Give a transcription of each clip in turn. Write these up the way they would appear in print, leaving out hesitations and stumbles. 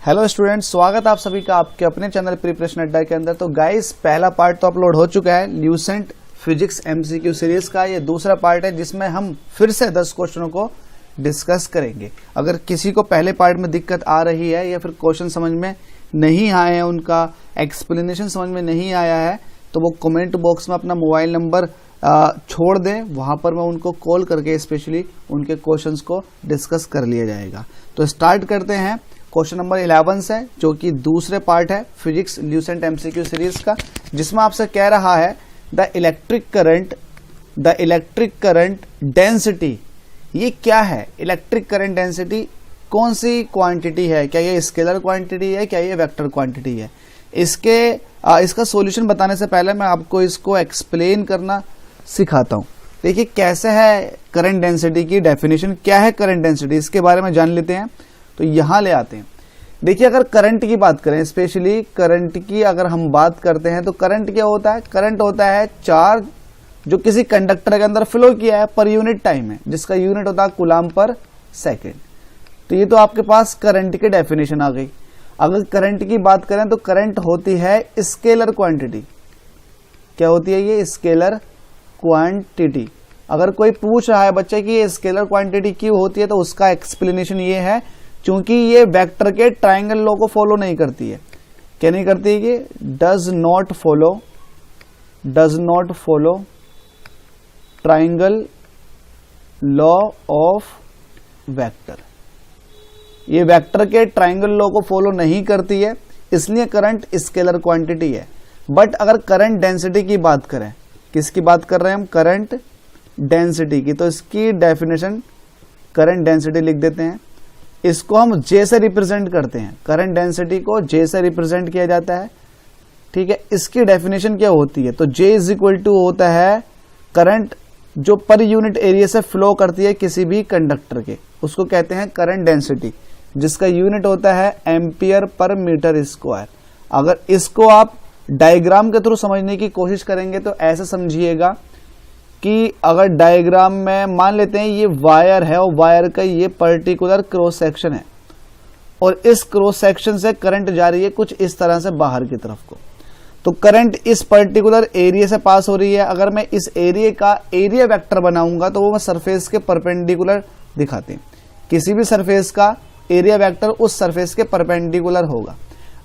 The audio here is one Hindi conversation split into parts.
हेलो स्टूडेंट्स, स्वागत आप सभी का आपके अपने चैनल प्रिपरेशन अड्डा के अंदर। तो गाइस, पहला पार्ट तो अपलोड हो चुका है ल्यूसेंट फिजिक्स एमसीक्यू सीरीज का। ये दूसरा पार्ट है जिसमें हम फिर से 10 क्वेश्चनों को डिस्कस करेंगे। अगर किसी को पहले पार्ट में दिक्कत आ रही है या फिर क्वेश्चन समझ में नहीं आए हैं, उनका एक्सप्लेनेशन समझ में नहीं आया है, तो वो कमेंट बॉक्स में अपना मोबाइल नंबर छोड़ दें। वहां पर मैं उनको कॉल करके स्पेशली उनके क्वेश्चंस को डिस्कस कर लिया जाएगा। तो स्टार्ट करते हैं। क्वेश्चन नंबर 11 से, जो कि दूसरे पार्ट है फिजिक्स ल्यूसेंट एमसीक्यू सीरीज का, जिसमें आपसे कह रहा है द इलेक्ट्रिक करंट डेंसिटी। ये क्या है? इलेक्ट्रिक करंट डेंसिटी कौन सी क्वांटिटी है? क्या ये स्केलर क्वांटिटी है? क्या ये वेक्टर क्वांटिटी है? इसका सॉल्यूशन बताने से पहले मैं आपको इसको एक्सप्लेन करना सिखाता हूं। देखिए कैसे है करंट डेंसिटी की डेफिनेशन, क्या है करंट डेंसिटी, इसके बारे में जान लेते हैं। तो यहां ले आते हैं। देखिए, अगर करंट की बात करें, स्पेशली करंट की अगर हम बात करते हैं, तो करंट क्या होता है? करंट होता है चार्ज जो किसी कंडक्टर के अंदर फ्लो किया है पर यूनिट टाइम है, जिसका यूनिट होता है कूलम पर सेकेंड। तो ये तो आपके पास करंट की डेफिनेशन आ गई। अगर करंट की बात करें तो करंट होती है स्केलर क्वांटिटी। क्या होती है ये? Scalar quantity. अगर कोई पूछ रहा है बच्चे कि ये स्केलर क्वांटिटी क्यों होती है, तो उसका एक्सप्लेनेशन ये है, क्योंकि ये वेक्टर के ट्राइंगल लॉ को फॉलो नहीं करती है। क्या नहीं करती है? कि does not follow triangle law of vector. ये वेक्टर के ट्राइंगल लॉ को फॉलो नहीं करती है, इसलिए करंट स्केलर क्वांटिटी है। बट अगर करंट डेंसिटी की बात करें, किसकी बात कर रहे हैं हम? करंट डेंसिटी की। तो इसकी डेफिनेशन करंट डेंसिटी लिख देते हैं। इसको हम J से रिप्रेजेंट करते हैं। करंट डेंसिटी को J से रिप्रेजेंट किया जाता है। ठीक है, इसकी डेफिनेशन क्या होती है? तो J इज इक्वल टू होता है करंट जो पर यूनिट एरिया से फ्लो करती है किसी भी कंडक्टर के, उसको कहते हैं करंट डेंसिटी, जिसका यूनिट होता है एम्पियर पर मीटर स्क्वायर। अगर इसको आप डायग्राम के थ्रू समझने की कोशिश करेंगे तो ऐसे समझिएगा कि अगर डायग्राम में मान लेते हैं ये वायर है और वायर का ये पर्टिकुलर क्रॉस सेक्शन है, और इस क्रॉस सेक्शन से करंट जा रही है कुछ इस तरह से बाहर की तरफ को। तो करंट इस पर्टिकुलर एरिया से पास हो रही है। अगर मैं इस एरिया का एरिया वेक्टर बनाऊंगा तो वो मैं सरफेस के परपेंडिकुलर दिखाते हैं। किसी भी सरफेस का एरिया वेक्टर उस सरफेस के परपेंडिकुलर होगा।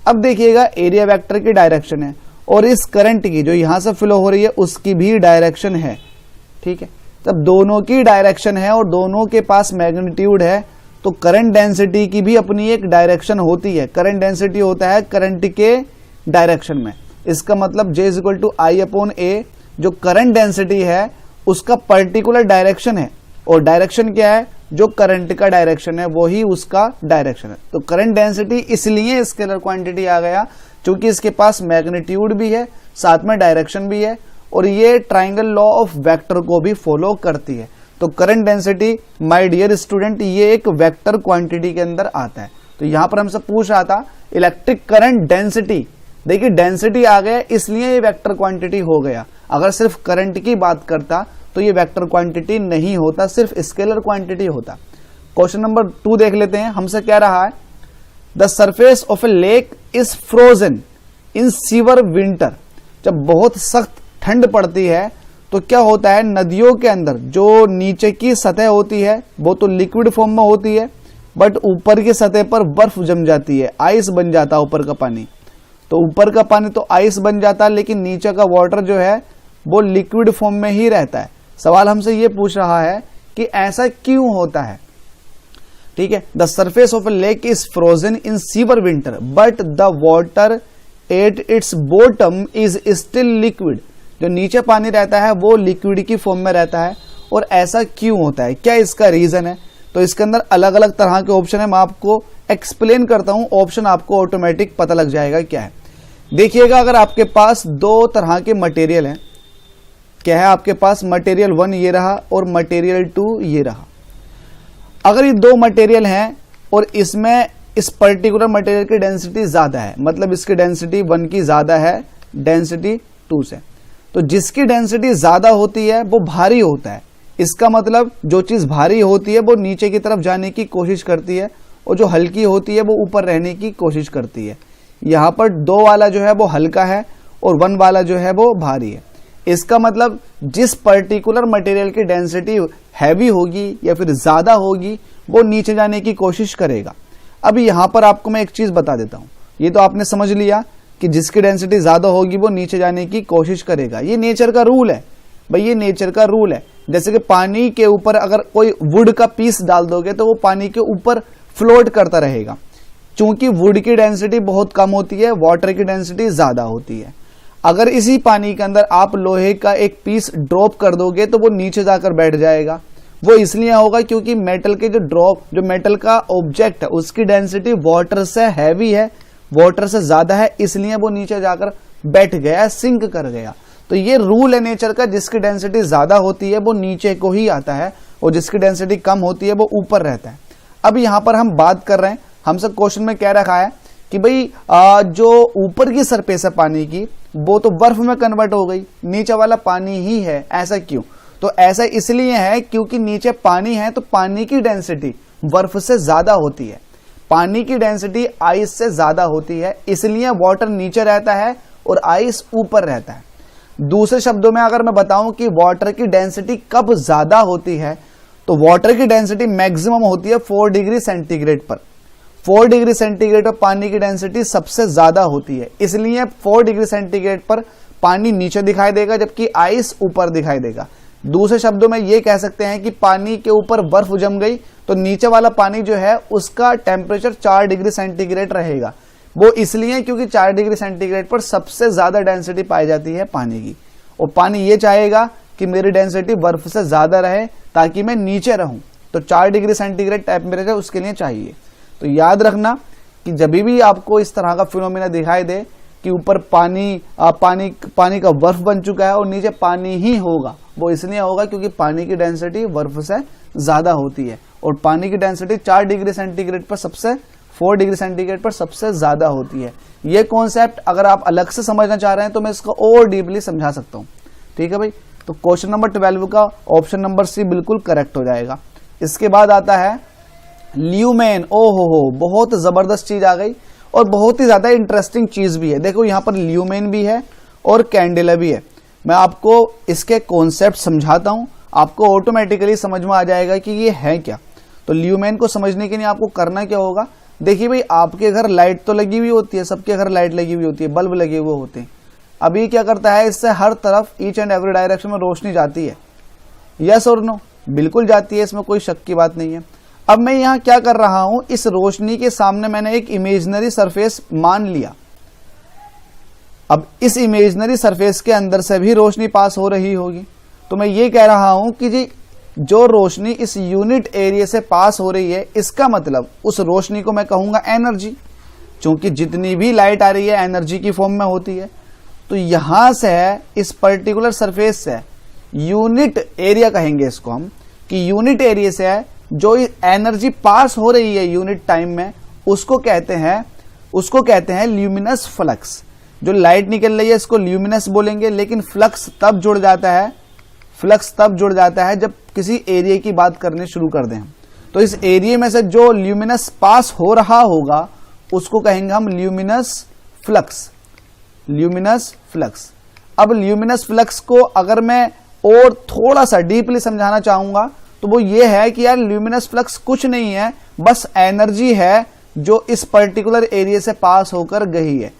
अब देखिएगा, एरिया वेक्टर की डायरेक्शन है और इस करंट की जो यहां से फ्लो हो रही है उसकी भी डायरेक्शन है। ठीक है, तब दोनों की डायरेक्शन है और दोनों के पास मैग्नीट्यूड है, तो करंट डेंसिटी की भी अपनी एक डायरेक्शन होती है। करंट डेंसिटी होता है करंट के डायरेक्शन में। इसका मतलब J is equal to I upon A, जो करंट डेंसिटी है उसका पर्टिकुलर डायरेक्शन है, और डायरेक्शन क्या है? जो करंट का डायरेक्शन है वो ही उसका डायरेक्शन है। तो करंट डेंसिटी इसलिए स्केलर क्वांटिटी आ गया क्योंकि इसके पास मैग्नीट्यूड भी है, साथ में डायरेक्शन भी है, और ये ट्राइंगल लॉ ऑफ वेक्टर को भी फॉलो करती है। तो current density my dear student ये एक वेक्टर क्वांटिटी के अंदर आता है। तो यहां पर हमसे पूछ रहा था इलेक्ट्रिक करंट डेंसिटी। देखिए डेंसिटी आ गया इसलिए ये वेक्टर क्वांटिटी हो गया। अगर सिर्फ करंट की बात करता तो ये वेक्टर क्वांटिटी नहीं होता, सिर्फ स्केलर क्वांटिटी होता। क्वेश्चन नंबर 2 देख लेते हैं। हमसे कह रहा है the surface of A lake is frozen in sewer winter. जब बहुत सख्त ठंड पड़ती है तो क्या होता है? नदियों के अंदर जो नीचे की सतह होती है वो तो लिक्विड फॉर्म में होती है, बट ऊपर की सतह पर बर्फ जम जाती है, आइस बन जाता है ऊपर का पानी। तो ऊपर का पानी तो आइस बन जाता है, लेकिन नीचे का वाटर जो है वो लिक्विड फॉर्म में ही रहता है। सवाल हमसे ये पूछ रहा है कि ऐसा क्यों होता है। ठीक है, the surface of A lake is frozen in sewer winter but the water at its bottom is still liquid. जो नीचे पानी रहता है वो लिक्विड की फॉर्म में रहता है, और ऐसा क्यों होता है? क्या इसका रीजन है? तो इसके अंदर अलग अलग तरह के ऑप्शन है। मैं आपको एक्सप्लेन करता हूं, ऑप्शन आपको ऑटोमेटिक पता लग जाएगा क्या है। देखिएगा, अगर आपके पास 2 तरह के मटेरियल हैं, क्या है आपके पास? मटेरियल 1 ये रहा और मटेरियल 2 ये रहा। अगर ये 2 मटेरियल हैं और इसमें इस पर्टिकुलर मटेरियल की डेंसिटी ज्यादा है, मतलब इसकी डेंसिटी 1 की ज्यादा है डेंसिटी 2 से, तो जिसकी डेंसिटी ज्यादा होती है वो भारी होता है। इसका मतलब जो चीज भारी होती है वो नीचे की तरफ जाने की कोशिश करती है और जो हल्की होती है वो ऊपर रहने की कोशिश करती है। यहाँ पर 2 वाला जो है वो हल्का है और 1 वाला जो है वो भारी है। इसका मतलब जिस पर्टिकुलर मटेरियल की डेंसिटी हैवी होगी या फिर ज्यादा होगी वो नीचे जाने की कोशिश करेगा। अब यहाँ पर आपको मैं एक चीज बता देता हूँ, ये तो आपने समझ लिया कि जिसकी डेंसिटी ज्यादा होगी वो नीचे जाने की कोशिश करेगा। ये नेचर का रूल है भाई, ये नेचर का रूल है। जैसे कि पानी के ऊपर अगर कोई वुड का पीस डाल दोगे तो वो पानी के ऊपर फ्लोट करता रहेगा। चूंकि वुड की डेंसिटी बहुत कम होती है, वाटर की डेंसिटी ज्यादा होती है। अगर इसी पानी के अंदर आप लोहे का एक पीस ड्रॉप कर दोगे तो वो नीचे जाकर बैठ जाएगा। वो इसलिए होगा क्योंकि मेटल के जो मेटल का ऑब्जेक्ट है उसकी डेंसिटी वाटर से हैवी है, वाटर से ज्यादा है, इसलिए वो नीचे जाकर बैठ गया, सिंक कर गया। तो ये रूल है नेचर का, जिसकी डेंसिटी ज्यादा होती है वो नीचे को ही आता है और जिसकी डेंसिटी कम होती है वो ऊपर रहता है। अब यहाँ पर हम बात कर रहे हैं, हमसे क्वेश्चन में क्या रखा है कि भाई जो ऊपर की सरफेस है पानी की वो तो बर्फ में कन्वर्ट हो गई, नीचे वाला पानी ही है। ऐसा क्यों? तो ऐसा इसलिए है क्योंकि नीचे पानी है तो पानी की डेंसिटी बर्फ से ज्यादा होती है, पानी की डेंसिटी आइस से ज्यादा होती है, इसलिए वाटर नीचे रहता है और आइस ऊपर रहता है। दूसरे शब्दों में अगर मैं बताऊं कि वाटर की डेंसिटी कब ज्यादा होती है, तो वाटर की डेंसिटी मैक्सिमम होती है 4 डिग्री सेंटीग्रेड पर। 4 डिग्री सेंटीग्रेड पर पानी की डेंसिटी सबसे ज्यादा होती है, इसलिए 4 डिग्री सेंटीग्रेड पर पानी नीचे दिखाई देगा जबकि आइस ऊपर दिखाई देगा। दूसरे शब्दों में ये कह सकते हैं कि पानी के ऊपर बर्फ जम गई तो नीचे वाला पानी जो है उसका टेम्परेचर 4 डिग्री सेंटीग्रेड रहेगा। वो इसलिए क्योंकि 4 डिग्री सेंटीग्रेड पर सबसे ज्यादा डेंसिटी पाई जाती है पानी की, और पानी ये चाहेगा कि मेरी डेंसिटी बर्फ से ज्यादा रहे ताकि मैं नीचे रहूं, तो 4 डिग्री सेंटीग्रेड टेम्परेचर उसके लिए चाहिए। तो याद रखना कि जब भी आपको इस तरह का फिनोमेना दिखाई दे कि ऊपर पानी का बर्फ बन चुका है और नीचे पानी ही होगा, वो इसलिए होगा क्योंकि पानी की डेंसिटी बर्फ से ज्यादा होती है और पानी की डेंसिटी 4 डिग्री सेंटीग्रेड पर 4 डिग्री सेंटीग्रेड पर सबसे ज्यादा होती है। ये कॉन्सेप्ट अगर आप अलग से समझना चाह रहे हैं तो मैं इसको और डीपली समझा सकता हूं। ठीक है भाई, तो क्वेश्चन नंबर 12 का ऑप्शन नंबर सी बिल्कुल करेक्ट हो जाएगा। इसके बाद आता है ल्यूमेन। हो बहुत जबरदस्त चीज आ गई और बहुत ही ज्यादा इंटरेस्टिंग चीज भी है। देखो यहाँ पर ल्यूमेन भी है और कैंडेला भी है। मैं आपको इसके कॉन्सेप्ट समझाता हूं, आपको ऑटोमेटिकली समझ में आ जाएगा कि ये है क्या। तो ल्यूमेन को समझने के लिए आपको करना क्या होगा, देखिए भाई आपके घर लाइट तो लगी हुई होती है, सबके घर लाइट लगी हुई होती है, बल्ब लगे हुए होते हैं। अब ये क्या करता है, इससे हर तरफ ईच एंड एवरी डायरेक्शन में रोशनी जाती है। यस और नो? बिल्कुल जाती है, इसमें कोई शक की बात नहीं है। अब मैं यहाँ क्या कर रहा हूं, इस रोशनी के सामने मैंने एक इमेजिनरी सरफेस मान लिया। अब इस इमेजिनरी सरफेस के अंदर से भी रोशनी पास हो रही होगी, तो मैं ये कह रहा हूं कि जी जो रोशनी इस यूनिट एरिया से पास हो रही है, इसका मतलब उस रोशनी को मैं कहूंगा एनर्जी, क्योंकि जितनी भी लाइट आ रही है एनर्जी की फॉर्म में होती है। तो यहां से इस पर्टिकुलर सरफेस से यूनिट एरिया कहेंगे इसको हम, कि यूनिट एरिया से जो एनर्जी पास हो रही है यूनिट टाइम में, उसको कहते हैं ल्यूमिनस फ्लक्स। जो लाइट निकल रही है इसको ल्यूमिनस बोलेंगे, लेकिन फ्लक्स तब जुड़ जाता है जब किसी एरिया की बात करने शुरू कर दें। तो इस एरिया में से जो ल्यूमिनस पास हो रहा होगा उसको कहेंगे हम ल्यूमिनस फ्लक्स। अब ल्यूमिनस फ्लक्स को अगर मैं और थोड़ा सा डीपली समझाना चाहूंगा तो वो ये है कि यार ल्यूमिनस फ्लक्स कुछ नहीं है, बस एनर्जी है जो इस पर्टिकुलर एरिया से पास होकर गई है।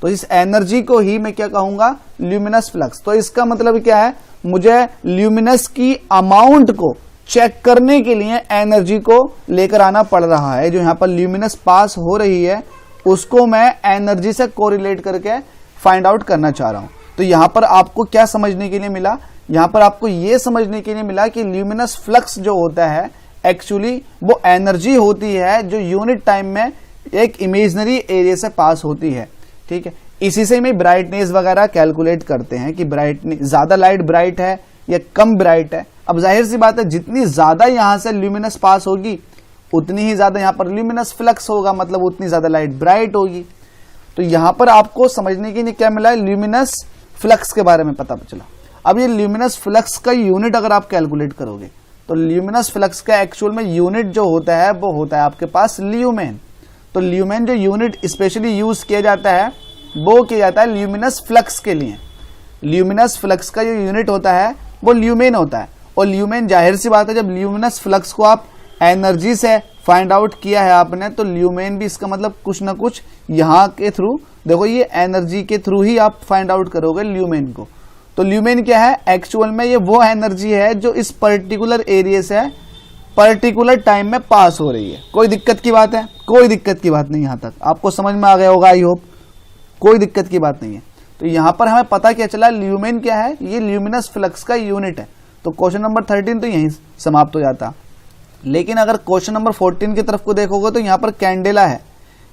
तो इस एनर्जी को ही मैं क्या कहूंगा, ल्यूमिनस फ्लक्स। तो इसका मतलब क्या है, मुझे ल्यूमिनस की अमाउंट को चेक करने के लिए एनर्जी को लेकर आना पड़ रहा है। जो यहां पर ल्यूमिनस पास हो रही है उसको मैं एनर्जी से कोरिलेट करके फाइंड आउट करना चाह रहा हूं। तो यहां पर आपको क्या समझने के लिए मिला, यहां पर आपको यह समझने के लिए मिला कि ल्यूमिनस फ्लक्स जो होता है एक्चुअली वो एनर्जी होती है जो यूनिट टाइम में एक इमेजिनरी एरिया से पास होती है। ठीक है, इसी से में ब्राइटनेस वगैरह कैलकुलेट करते हैं कि ब्राइटनेस ज्यादा लाइट ब्राइट है या कम ब्राइट है। अब जाहिर सी बात है जितनी ज्यादा यहां से ल्यूमिनस पास होगी उतनी ही ज्यादा यहां पर ल्यूमिनस फ्लक्स होगा, मतलब उतनी ज्यादा लाइट ब्राइट होगी। तो यहां पर आपको समझने के लिए क्या मिला, ल्यूमिनस फ्लक्स के बारे में पता चला। अब ये ल्यूमिनस फ्लक्स का यूनिट अगर आप कैलकुलेट करोगे तो ल्यूमिनस फ्लक्स का एक्चुअल में यूनिट जो होता है वो होता है आपके पास ल्यूमेन। तो ल्यूमेन जो यूनिट स्पेशली यूज किया जाता है वो किया जाता है ल्यूमिनस फ्लक्स के लिए। ल्यूमिनस फ्लक्स का जो यूनिट होता है वो ल्यूमेन होता है। और ल्यूमेन जाहिर सी बात है, जब ल्यूमिनस फ्लक्स को आप एनर्जी से फाइंड आउट किया है आपने, तो ल्यूमेन भी इसका मतलब कुछ ना कुछ यहाँ के थ्रू, देखो ये एनर्जी के थ्रू ही आप फाइंड आउट करोगे ल्यूमेन को। तो ल्यूमेन क्या है, एक्चुअल में ये वो एनर्जी है जो इस पर्टिकुलर एरिया से पर्टिकुलर टाइम में पास हो रही है। कोई दिक्कत की बात है? कोई दिक्कत की बात नहीं, यहां तक आपको समझ में आ गया होगा आई होप, कोई दिक्कत की बात नहीं है। तो यहां पर हमें पता क्या चला, ल्यूमेन क्या है, ये ल्यूमिनस फ्लक्स का यूनिट है। तो क्वेश्चन नंबर 13 तो यहीं समाप्त हो जाता। लेकिन अगर क्वेश्चन नंबर 14 की तरफ को देखोगे तो यहां पर कैंडेला है।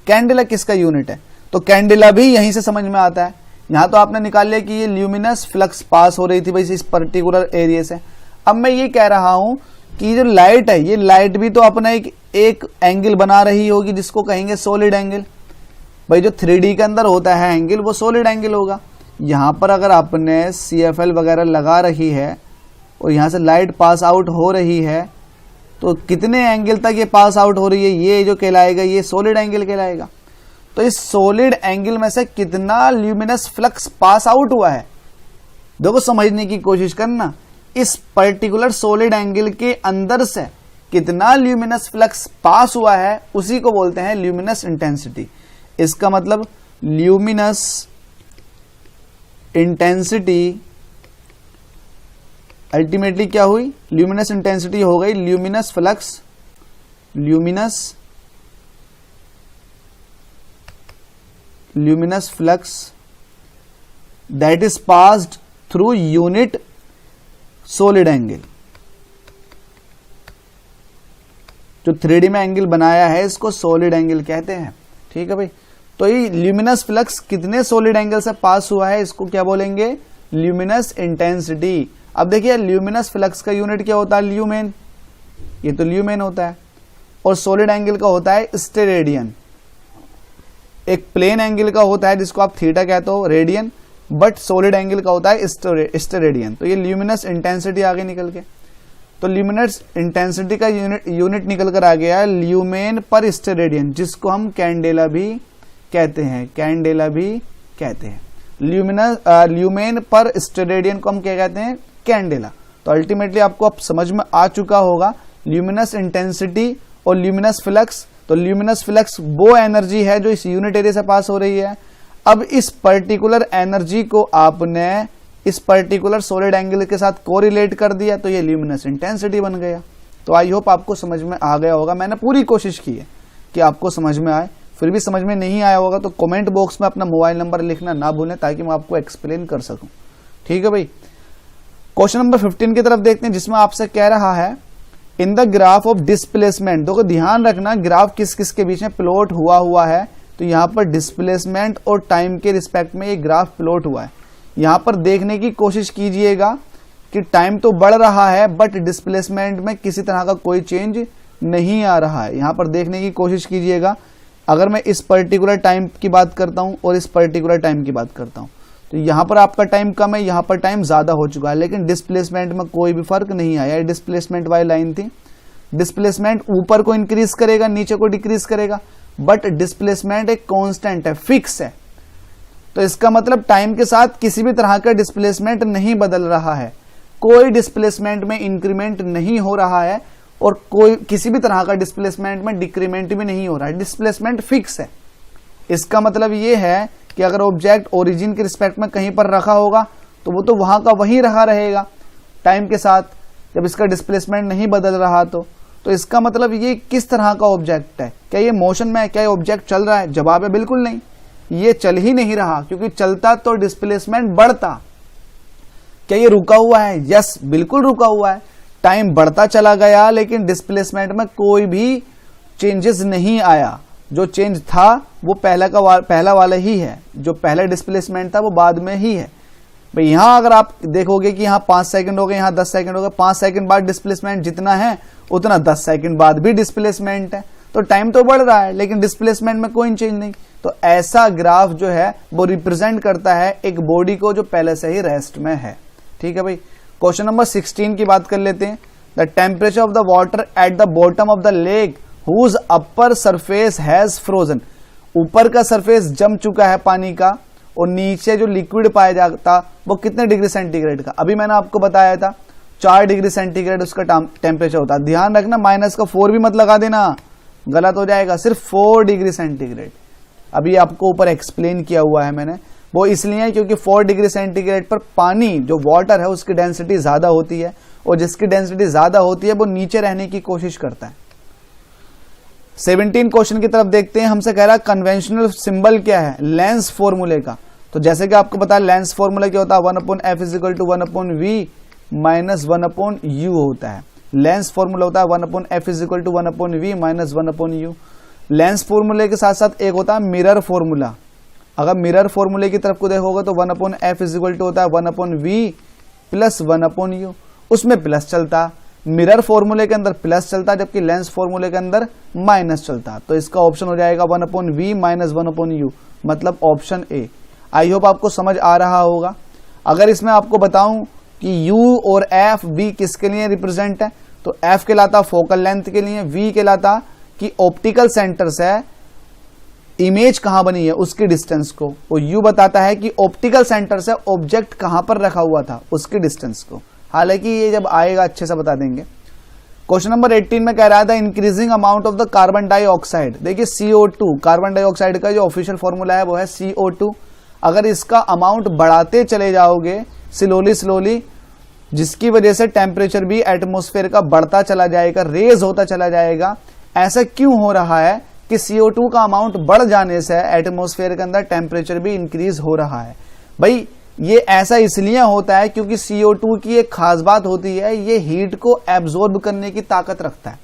कैंडेला किसका यूनिट है? तो कैंडेला भी यहीं से समझ में आता है। यहां तो आपने निकाल लिया कि ये ल्यूमिनस फ्लक्स पास हो रही थी भाई इस पर्टिकुलर एरिया से। अब मैं ये कह रहा हूं कि जो लाइट है, ये लाइट भी तो अपना एक एंगल बना रही होगी जिसको कहेंगे सॉलिड एंगल। भाई जो 3D के अंदर होता है एंगल वो सॉलिड एंगल होगा। यहां पर अगर आपने CFL वगैरह लगा रही है और यहां से लाइट पास आउट हो रही है तो कितने एंगल तक ये पास आउट हो रही है, ये जो कहलाएगा ये सॉलिड एंगल कहलाएगा। तो इस सॉलिड एंगल में से कितना ल्यूमिनस फ्लक्स पास आउट हुआ है, देखो समझने की कोशिश करना। इस पर्टिकुलर सॉलिड एंगल के अंदर से कितना ल्यूमिनस फ्लक्स पास हुआ है उसी को बोलते हैं ल्यूमिनस इंटेंसिटी। इसका मतलब ल्यूमिनस इंटेंसिटी अल्टीमेटली क्या हुई, ल्यूमिनस इंटेंसिटी हो गई luminous flux, luminous flux that is passed through unit solid angle. जो 3D में एंगल बनाया है इसको सॉलिड एंगल कहते हैं। ठीक है भाई, तो ये ल्यूमिनस फ्लक्स कितने सॉलिड एंगल से पास हुआ है इसको क्या बोलेंगे, ल्यूमिनस इंटेंसिटी। अब देखिए ल्यूमिनस फ्लक्स का यूनिट क्या होता है, ल्यूमेन, ये तो ल्यूमेन होता है। और सॉलिड एंगल का होता है स्टेरेडियन। एक प्लेन एंगल का होता है जिसको आप थीटा कहते हो, रेडियन, बट सॉलिड एंगल का होता है स्टेरेडियन। तो ये ल्यूमिनस इंटेंसिटी आगे निकल के, तो ल्यूमिनस इंटेंसिटी का यूनिट निकल कर आ गया ल्यूमेन पर स्टेरेडियन, जिसको हम कैंडेला भी कहते हैं, कैंडेला भी कहते हैं। ल्यूमेन पर स्टेरेडियन को हम क्या कहते हैं, कैंडेला। तो अल्टीमेटली आपको अब समझ में आ चुका होगा ल्यूमिनस इंटेंसिटी और ल्यूमिनस फ्लक्स। तो ल्यूमिनस फ्लक्स वो एनर्जी है जो इस यूनिट एरिया से पास हो रही है। अब इस पर्टिकुलर एनर्जी को आपने इस पर्टिकुलर सॉलिड एंगल के साथ कोरिलेट कर दिया तो ये ल्यूमिनस इंटेंसिटी बन गया। तो आई होप आपको समझ में आ गया होगा। मैंने पूरी कोशिश की है कि आपको समझ में आए, फिर भी समझ में नहीं आया होगा तो कमेंट बॉक्स में अपना मोबाइल नंबर लिखना ना भूलें ताकि मैं आपको एक्सप्लेन कर सकूं। ठीक है भाई, क्वेश्चन नंबर 15 की तरफ देखते हैं जिसमें आपसे कह रहा है in the graph of displacement. देखो ध्यान रखना ग्राफ किस किस के बीच में प्लॉट हुआ है। तो यहाँ पर डिस्प्लेसमेंट और टाइम के रिस्पेक्ट में ये ग्राफ प्लॉट हुआ है। यहाँ पर देखने की कोशिश कीजिएगा कि टाइम तो बढ़ रहा है बट डिस्प्लेसमेंट में किसी तरह का कोई चेंज नहीं आ रहा है। यहाँ पर देखने की कोशिश कीजिएगा। अगर मैं इस पर्टिकुलर टाइम की बात करता हूँ और इस पर्टिकुलर टाइम की बात करता हूँ तो यहाँ पर आपका टाइम कम है, यहाँ पर टाइम ज्यादा हो चुका है, लेकिन डिस्प्लेसमेंट में कोई भी फर्क नहीं आया। डिस्प्लेसमेंट वाली लाइन थी, डिस्प्लेसमेंट ऊपर को इंक्रीज करेगा नीचे को डिक्रीज करेगा, बट डिस्प्लेसमेंट एक कांस्टेंट है, फिक्स है। तो इसका मतलब टाइम के साथ किसी भी तरह का डिस्प्लेसमेंट नहीं बदल रहा है, कोई डिस्प्लेसमेंट में इंक्रीमेंट नहीं हो रहा है और कोई किसी भी तरह का डिस्प्लेसमेंट में डिक्रीमेंट भी नहीं हो रहा है, डिस्प्लेसमेंट फिक्स है। इसका मतलब यह है कि अगर ऑब्जेक्ट ओरिजिन के रिस्पेक्ट में कहीं पर रखा होगा तो वो तो वहां का वहीं रहा रहेगा टाइम के साथ, जब इसका डिस्प्लेसमेंट नहीं बदल रहा तो इसका मतलब ये किस तरह का ऑब्जेक्ट है, क्या ये मोशन में है, क्या ये ऑब्जेक्ट चल रहा है? जवाब है बिल्कुल नहीं, ये चल ही नहीं रहा, क्योंकि चलता तो डिस्प्लेसमेंट बढ़ता। क्या ये रुका हुआ है? यस, बिल्कुल रुका हुआ है। टाइम बढ़ता चला गया लेकिन डिस्प्लेसमेंट में कोई भी चेंजेस नहीं आया। जो चेंज था वो पहला वाला ही है, जो पहला डिस्प्लेसमेंट था वो बाद में ही है। भाई यहां अगर आप देखोगे कि यहाँ 5 सेकंड हो गए, यहाँ 10 सेकंड हो गए, 5 सेकंड बाद डिस्प्लेसमेंट जितना है उतना 10 सेकंड बाद भी डिस्प्लेसमेंट है। तो टाइम तो बढ़ रहा है लेकिन डिस्प्लेसमेंट में कोई चेंज नहीं। तो ऐसा ग्राफ जो है वो रिप्रेजेंट करता है एक बॉडी को जो पहले से ही रेस्ट में है। ठीक है भाई, क्वेश्चन नंबर 16 की बात कर लेते हैं। The temperature of the water at the bottom of the lake whose upper surface has frozen. ऊपर का सरफेस जम चुका है पानी का और नीचे जो लिक्विड पाया जाता वो कितने डिग्री सेंटीग्रेड का, अभी मैंने आपको बताया था 4 डिग्री सेंटीग्रेड उसका टेम्परेचर होता है। ध्यान रखना माइनस का 4 भी मत लगा देना, गलत हो जाएगा, सिर्फ 4 डिग्री सेंटीग्रेड। अभी आपको ऊपर एक्सप्लेन किया हुआ है मैंने, वो इसलिए क्योंकि 4 डिग्री सेंटीग्रेड पर पानी जो वाटर है उसकी डेंसिटी ज्यादा होती है और जिसकी डेंसिटी ज्यादा होती है वो नीचे रहने की कोशिश करता है। 17 क्वेश्चन की तरफ देखते हैं। हमसे कह रहा है कन्वेंशनल सिंबल क्या है लेंस फॉर्मूले का। तो जैसे कि आपको पता है लेंस फॉर्मूला क्या होता है, 1/f = 1/v माइनस 1/u होता है। लेंस फॉर्मूला होता है 1/f = 1/v minus 1/u। Lens फॉर्मूले के साथ साथ एक होता है मिरर फॉर्मूला। अगर मिरर फॉर्मूले की तरफ को देखोगे तो 1/f = होता है 1/v प्लस 1/u, उसमें प्लस चलता, मिरर फॉर्मूले के अंदर प्लस चलता जबकि लेंस फॉर्मूले के अंदर माइनस चलता। तो इसका ऑप्शन हो जाएगा 1/v माइनस 1/u, मतलब ऑप्शन ए। आई होप आपको समझ आ रहा होगा। अगर इसमें आपको बताऊं कि u और f v किसके लिए रिप्रेजेंट है, तो f कहलाता फोकल लेंथ के लिए, v कहलाता कि ऑप्टिकल सेंटर से इमेज कहां बनी है उसकी डिस्टेंस को, और u बताता है कि ऑप्टिकल सेंटर से ऑब्जेक्ट कहां पर रखा हुआ था उसकी डिस्टेंस को। हालांकि ये जब आएगा अच्छे से बता देंगे। क्वेश्चन नंबर 18 में कह रहा था increasing amount of the carbon dioxide. देखिए CO2 कार्बन डाइऑक्साइड का जो ऑफिशियल फॉर्मूला है वो है CO2। अगर इसका अमाउंट बढ़ाते चले जाओगे स्लोली, जिसकी वजह से टेम्परेचर भी एटमॉस्फेयर का बढ़ता चला जाएगा, रेज होता चला जाएगा। ऐसा क्यों हो रहा है कि CO2 का अमाउंट बढ़ जाने से एटमॉस्फेयर के अंदर टेम्परेचर भी इंक्रीज हो रहा है। भाई ये ऐसा इसलिए होता है क्योंकि CO2 की एक खास बात होती है, ये हीट को एब्जॉर्ब करने की ताकत रखता है।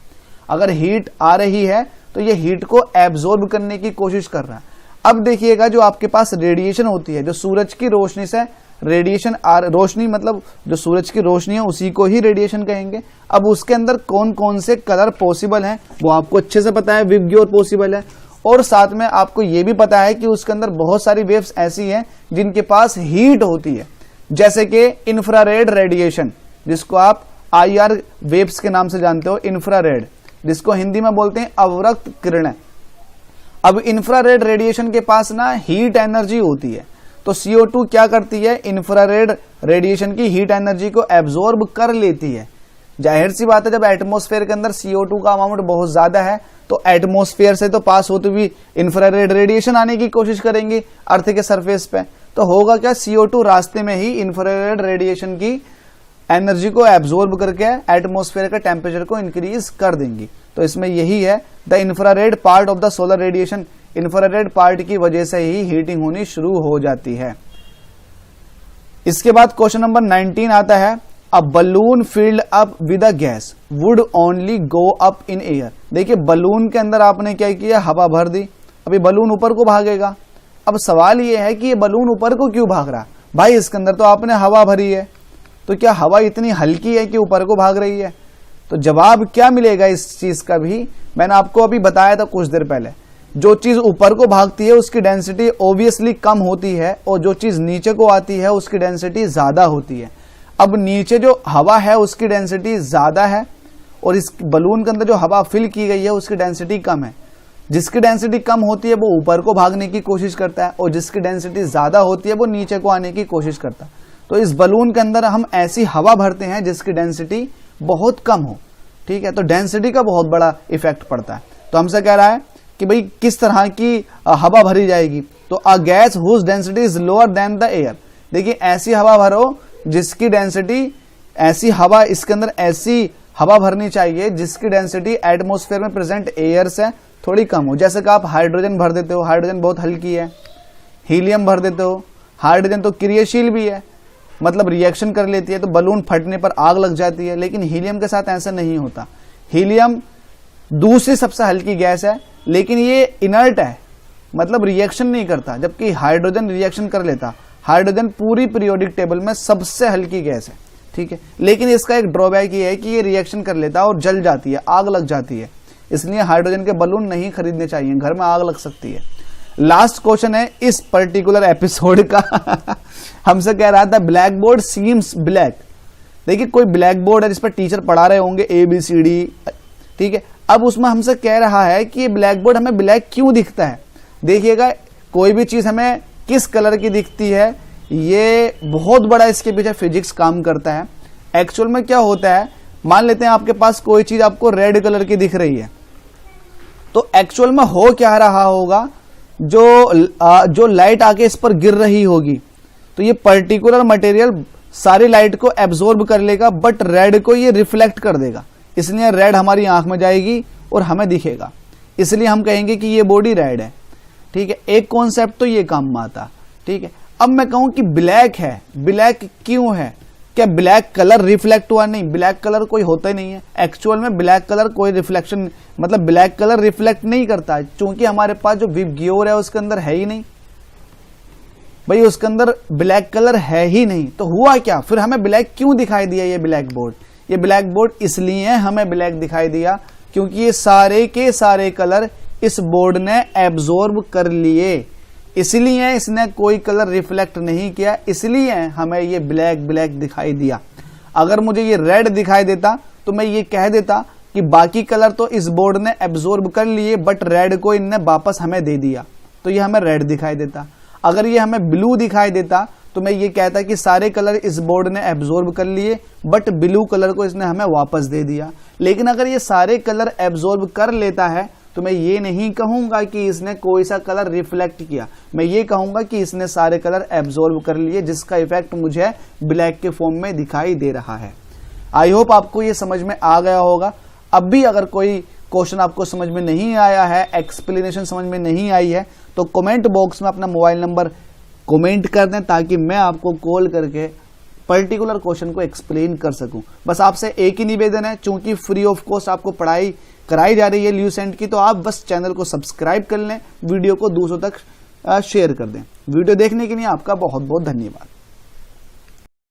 अगर हीट आ रही है तो ये हीट को एब्जॉर्ब करने की कोशिश कर रहा है। अब देखिएगा जो आपके पास रेडिएशन होती है, जो सूरज की रोशनी से रेडिएशन रोशनी, मतलब जो सूरज की रोशनी है उसी को ही रेडिएशन कहेंगे। अब उसके अंदर कौन कौन से कलर पॉसिबल हैं वो आपको अच्छे से पता है, विवग्योर पॉसिबल है, और साथ में आपको ये भी पता है कि उसके अंदर बहुत सारी वेव्स ऐसी हैं जिनके पास हीट होती है, जैसे कि इंफ्रारेड रेडिएशन, जिसको आप IR वेव्स के नाम से जानते हो, इंफ्रारेड, जिसको हिंदी में बोलते हैं अवरक्त किरणें। अब इंफ्रारेड रेडिएशन के पास ना हीट एनर्जी होती है, तो CO2 क्या करती है, इंफ्रारेड रेडिएशन की हीट एनर्जी को एब्जॉर्ब कर लेती है। जाहिर सी बात है जब एटमॉस्फेयर के अंदर CO2 का अमाउंट बहुत ज्यादा है तो एटमॉस्फेयर से तो पास होती हुई इंफ्रारेड रेडिएशन आने की कोशिश करेंगी अर्थ के सरफेस पे, तो होगा क्या, CO2 रास्ते में ही इंफ्रारेड रेडिएशन की एनर्जी को एब्जॉर्ब करके एटमॉस्फेयर का टेम्परेचर को इंक्रीज कर देंगी। तो इसमें यही है, the infrared part of the solar radiation, infrared part की वजह से ही हीटिंग होनी शुरू हो जाती है। इसके बाद क्वेश्चन नंबर 19 आता है, a balloon filled up with a gas would only go up in air. देखिए बलून के अंदर आपने क्या किया, हवा भर दी, अभी बलून ऊपर को भागेगा। अब सवाल यह है कि ये बलून ऊपर को क्यों भाग रहा, भाई इसके अंदर तो आपने हवा भरी है, तो क्या हवा इतनी हल्की है कि ऊपर को भाग रही है? तो जवाब क्या मिलेगा इस चीज का भी मैंने आपको अभी बताया था कुछ देर पहले। जो चीज ऊपर को भागती है उसकी डेंसिटी ऑब्वियसली कम होती है और जो चीज नीचे को आती है उसकी डेंसिटी ज्यादा होती है। अब नीचे जो हवा है उसकी डेंसिटी ज्यादा है और इस बलून के अंदर जो हवा फिल की गई है उसकी डेंसिटी कम है। जिसकी डेंसिटी कम होती है वो ऊपर को भागने की कोशिश करता है और जिसकी डेंसिटी ज्यादा होती है वो नीचे को आने की कोशिश करता है। तो इस बलून के अंदर हम ऐसी हवा भरते हैं जिसकी डेंसिटी बहुत कम हो, ठीक है, तो डेंसिटी का बहुत बड़ा इफेक्ट पड़ता है। तो हमसे कह रहा है कि भाई किस तरह की हवा भरी जाएगी, तो a gas whose density is lower than the air. देखिए ऐसी हवा भरो जिसकी डेंसिटी, ऐसी हवा, इसके अंदर ऐसी हवा भरनी चाहिए जिसकी डेंसिटी एटमॉस्फेयर में प्रेजेंट एयर से थोड़ी कम हो। जैसे कि आप हाइड्रोजन भर देते हो, हाइड्रोजन बहुत हल्की है, हीलियम भर देते हो, हाइड्रोजन तो क्रियाशील भी है, मतलब रिएक्शन कर लेती है, तो बलून फटने पर आग लग जाती है, लेकिन हीलियम के साथ ऐसा नहीं होता। हीलियम दूसरी सबसे हल्की गैस है लेकिन ये इनर्ट है, मतलब रिएक्शन नहीं करता, जबकि हाइड्रोजन रिएक्शन कर लेता। हाइड्रोजन पूरी पीरियोडिक टेबल में सबसे हल्की गैस है, ठीक है, लेकिन इसका एक ड्रॉबैक ये है कि ये रिएक्शन कर लेता है और जल जाती है, आग लग जाती है, इसलिए हाइड्रोजन के बलून नहीं खरीदने चाहिए, घर में आग लग सकती है। लास्ट क्वेश्चन है इस पर्टिकुलर एपिसोड का हमसे कह रहा था ब्लैक बोर्ड सीम्स ब्लैक। देखिए कोई ब्लैक बोर्ड है जिस पर टीचर पढ़ा रहे होंगे ABCD, ठीक है। अब उसमें हमसे कह रहा है कि ये ब्लैक बोर्ड हमें ब्लैक क्यों दिखता है। देखिएगा कोई भी चीज हमें किस कलर की दिखती है, ये बहुत बड़ा इसके पीछे फिजिक्स काम करता है। एक्चुअल में क्या होता है, मान लेते हैं आपके पास कोई चीज आपको रेड कलर की दिख रही है, तो एक्चुअल में हो क्या रहा होगा, जो लाइट आके इस पर गिर रही होगी तो ये पर्टिकुलर मटेरियल सारी लाइट को एब्जॉर्ब कर लेगा, बट रेड को ये रिफ्लेक्ट कर देगा, इसलिए रेड हमारी आंख में जाएगी और हमें दिखेगा, इसलिए हम कहेंगे कि ये बॉडी रेड है, ठीक है। एक कॉन्सेप्ट तो ये काम में आता, ठीक है। अब मैं कहूं कि ब्लैक है, ब्लैक क्यों है, क्या ब्लैक कलर रिफ्लेक्ट हुआ? नहीं, ब्लैक कलर कोई होता ही नहीं है। एक्चुअल में ब्लैक कलर कोई रिफ्लेक्शन, मतलब ब्लैक कलर रिफ्लेक्ट नहीं करता है, क्योंकि हमारे पास जो विबग्योर है उसके अंदर है ही नहीं भाई, उसके अंदर ब्लैक कलर है ही नहीं। तो हुआ क्या, फिर हमें ब्लैक क्यों दिखाई दिया ये ब्लैक बोर्ड? ये ब्लैक बोर्ड इसलिए हमें ब्लैक दिखाई दिया क्योंकि ये सारे के सारे कलर इस बोर्ड ने एब्जॉर्ब कर लिए, इसलिए इसने कोई कलर रिफ्लेक्ट नहीं किया, इसलिए हमें ये ब्लैक ब्लैक दिखाई दिया। अगर मुझे ये रेड दिखाई देता तो मैं ये कह देता कि बाकी कलर तो इस बोर्ड ने एब्जॉर्ब कर लिए, बट रेड को इनने वापस हमें दे दिया, तो ये हमें रेड दिखाई देता। अगर ये हमें ब्लू दिखाई देता तो मैं ये कहता कि सारे कलर इस बोर्ड ने एब्जॉर्ब कर लिए, बट ब्लू कलर को इसने हमें वापस दे दिया। लेकिन अगर ये सारे कलर एब्जॉर्ब कर लेता है तो मैं ये नहीं कहूंगा कि इसने कोई सा कलर रिफ्लेक्ट किया, मैं ये कहूंगा कि इसने सारे कलर एब्जॉर्ब कर लिए, जिसका इफेक्ट मुझे ब्लैक के फॉर्म में दिखाई दे रहा है। आई होप आपको ये समझ में आ गया होगा। अब भी अगर कोई क्वेश्चन आपको समझ में नहीं आया है, एक्सप्लेनेशन समझ में नहीं आई है, तो कमेंट बॉक्स में अपना मोबाइल नंबर कमेंट कर दें, ताकि मैं आपको कॉल करके पर्टिकुलर क्वेश्चन को एक्सप्लेन कर सकूं। बस आपसे एक ही निवेदन है, चूंकि फ्री ऑफ कॉस्ट आपको पढ़ाई कराई जा रही है ल्यूसेंट की, तो आप बस चैनल को सब्सक्राइब कर लें, वीडियो को दूसरों तक शेयर कर दें। वीडियो देखने के लिए आपका बहुत बहुत धन्यवाद।